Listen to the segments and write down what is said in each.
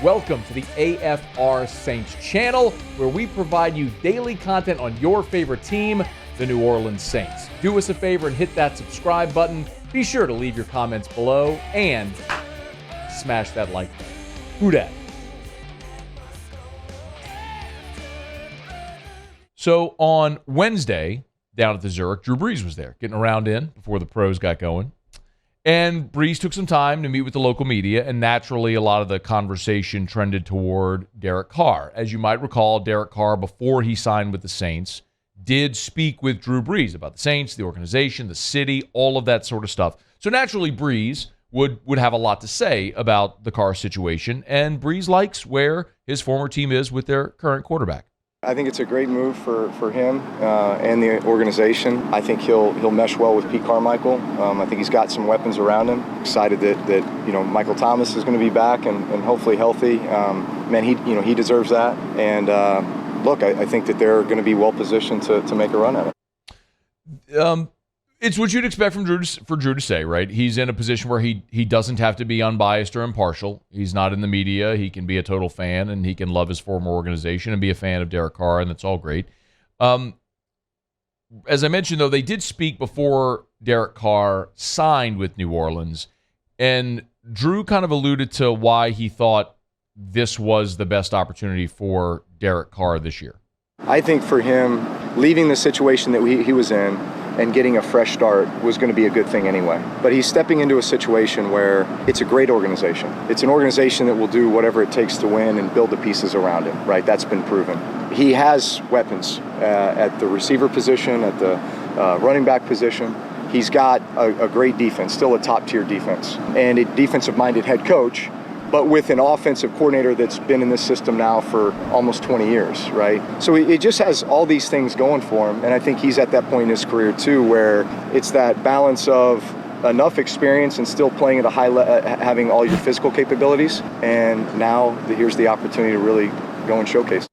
Welcome to the AFR Saints channel, where we provide you daily content on your favorite team, the New Orleans Saints. Do us a favor and hit that subscribe button. Be sure to leave your comments below and smash that like button. Who dat? So on Wednesday, down at the Zurich, Drew Brees was there, getting around in before the pros got going. And Brees took some time to meet with the local media, and naturally a lot of the conversation trended toward Derek Carr. As you might recall, Derek Carr, before he signed with the Saints, did speak with Drew Brees about the Saints, the organization, the city, all of that sort of stuff. So naturally Brees would have a lot to say about the Carr situation, and Brees likes where his former team is with their current quarterback. I think it's a great move for him and the organization. I think he'll mesh well with Pete Carmichael. I think he's got some weapons around him. Excited that Michael Thomas is going to be back and hopefully healthy. He deserves that. And look, I think that they're going to be well positioned to make a run at it. It's what you'd expect from Drew to say, right? He's in a position where he doesn't have to be unbiased or impartial. He's not in the media. He can be a total fan, and he can love his former organization and be a fan of Derek Carr, and that's all great. As I mentioned, though, they did speak before Derek Carr signed with New Orleans, and Drew kind of alluded to why he thought this was the best opportunity for Derek Carr this year. I think for him, leaving the situation that he was in and getting a fresh start was going to be a good thing anyway. But he's stepping into a situation where it's a great organization. It's an organization that will do whatever it takes to win and build the pieces around him, right? That's been proven. He has weapons at the receiver position, at the running back position. He's got a great defense, still a top-tier defense, and a defensive-minded head coach, but with an offensive coordinator that's been in this system now for almost 20 years, right? So it just has all these things going for him, and I think he's at that point in his career too, where it's that balance of enough experience and still playing at a high level, having all your physical capabilities, and now here's the opportunity to really go and showcase.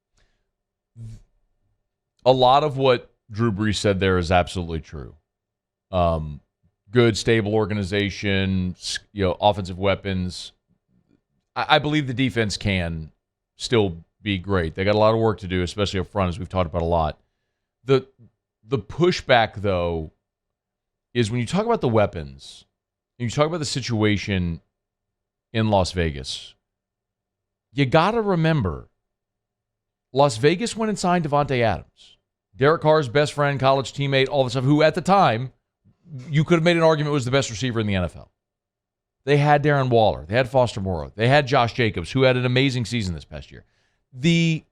A lot of what Drew Brees said there is absolutely true. Good, stable organization, offensive weapons. I believe the defense can still be great. They got a lot of work to do, especially up front, as we've talked about a lot. The pushback, though, is when you talk about the weapons, and you talk about the situation in Las Vegas, you got to remember, Las Vegas went and signed Devontae Adams, Derek Carr's best friend, college teammate, all the stuff, who at the time, you could have made an argument was the best receiver in the NFL. They had Darren Waller. They had Foster Moreau. They had Josh Jacobs, who had an amazing season this past year. It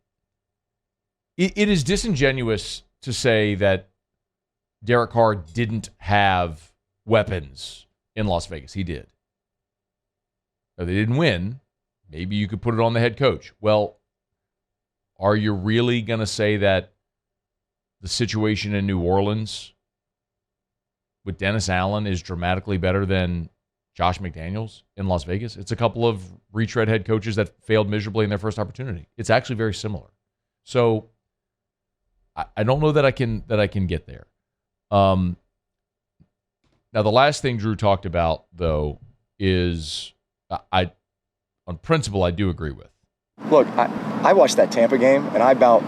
is disingenuous to say that Derek Carr didn't have weapons in Las Vegas. He did. Now, they didn't win. Maybe you could put it on the head coach. Well, are you really going to say that the situation in New Orleans with Dennis Allen is dramatically better than Josh McDaniels in Las Vegas? It's a couple of retread head coaches that failed miserably in their first opportunity. It's actually very similar. So I don't know that I can get there. Now, the last thing Drew talked about, though, is on principle I do agree with. Look, I watched that Tampa game, and I about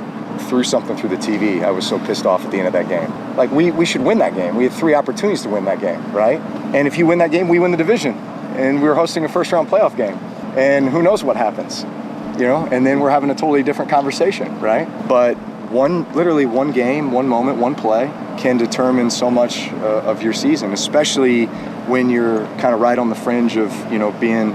threw something through the TV. I was so pissed off at the end of that game. Like, we should win that game. We had 3 opportunities to win that game, right? And if you win that game, we win the division. And we were hosting a first-round playoff game. And who knows what happens, And then we're having a totally different conversation, right? But literally one game, one moment, one play can determine so much of your season, especially when you're kind of right on the fringe of, being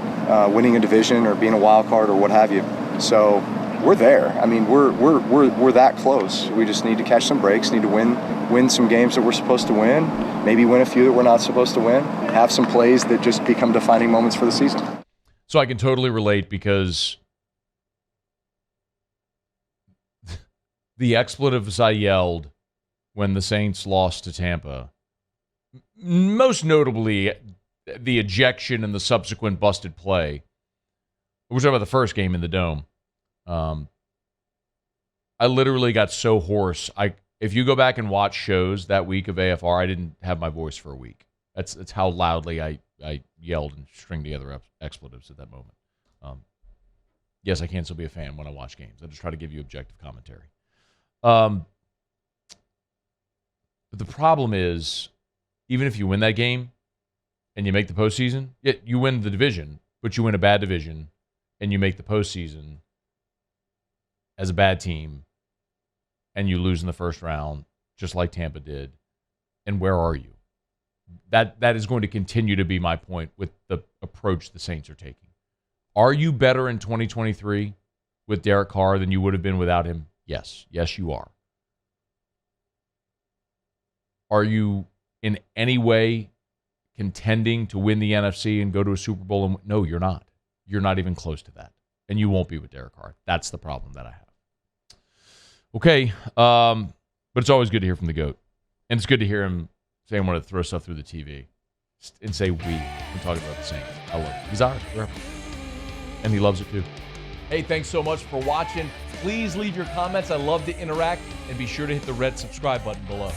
winning a division or being a wild card or what have you. So we're there. I mean, we're that close. We just need to catch some breaks, need to win some games that we're supposed to win, maybe win a few that we're not supposed to win, have some plays that just become defining moments for the season. So I can totally relate, because the expletives I yelled when the Saints lost to Tampa, most notably the ejection and the subsequent busted play. We're talking about the first game in the Dome. I literally got so hoarse. If you go back and watch shows that week of AFR, I didn't have my voice for a week. That's how loudly I yelled and stringed together expletives at that moment. yes, I can still be a fan when I watch games. I just try to give you objective commentary. But the problem is, even if you win that game and you make the postseason, you win the division, but you win a bad division and you make the postseason as a bad team and you lose in the first round, just like Tampa did. And where are you? That is going to continue to be my point with the approach the Saints are taking. Are you better in 2023 with Derek Carr than you would have been without him? Yes. Yes, you are. Are you in any way contending to win the NFC and go to a Super Bowl? No, you're not. You're not even close to that. And you won't be with Derek Carr. That's the problem that I have. Okay. But it's always good to hear from the GOAT. And it's good to hear him say I want to throw stuff through the TV and say we and talk about the Saints. I love it. He's ours forever. And he loves it too. Hey, thanks so much for watching. Please leave your comments. I love to interact. And be sure to hit the red subscribe button below.